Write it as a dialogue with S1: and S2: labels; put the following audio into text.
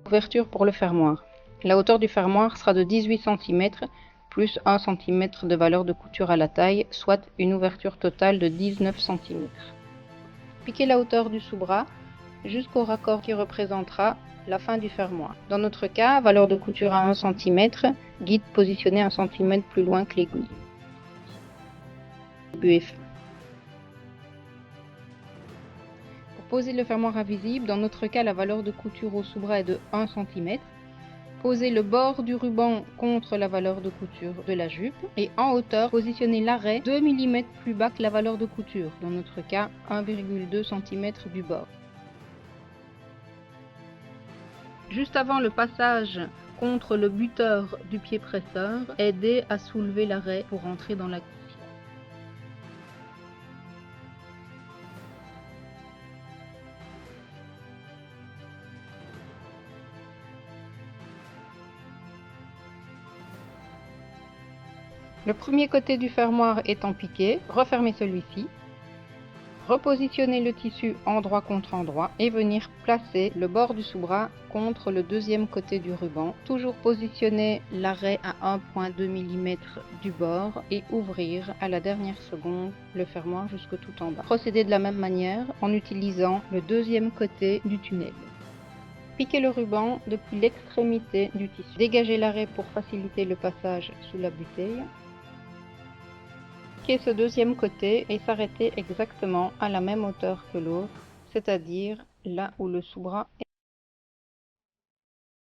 S1: Ouverture pour le fermoir. La hauteur du fermoir sera de 18 cm plus 1 cm de valeur de couture à la taille, soit une ouverture totale de 19 cm. Piquez la hauteur du sous-bras jusqu'au raccord qui représentera la fin du fermoir. Dans notre cas, valeur de couture à 1 cm, guide positionné 1 cm plus loin que l'aiguille. Début et fin. Pour poser le fermoir invisible, dans notre cas, la valeur de couture au sous-bras est de 1 cm. Posez le bord du ruban contre la valeur de couture de la jupe et en hauteur, positionnez l'arrêt 2 mm plus bas que la valeur de couture, dans notre cas 1,2 cm du bord. Juste avant le passage contre le buteur du pied presseur, aidez à soulever l'arrêt pour entrer dans la coursière. Le premier côté du fermoir étant piqué, refermez celui-ci. Repositionnez le tissu endroit contre endroit et venir placer le bord du sous-bras contre le deuxième côté du ruban. Toujours positionner l'arrêt à 1,2 mm du bord et ouvrir à la dernière seconde le fermoir jusque tout en bas. Procédez de la même manière en utilisant le deuxième côté du tunnel. Piquez le ruban depuis l'extrémité du tissu. Dégagez l'arrêt pour faciliter le passage sous la bouteille. Ce deuxième côté et s'arrêter exactement à la même hauteur que l'autre, c'est-à-dire là où le sous-bras est.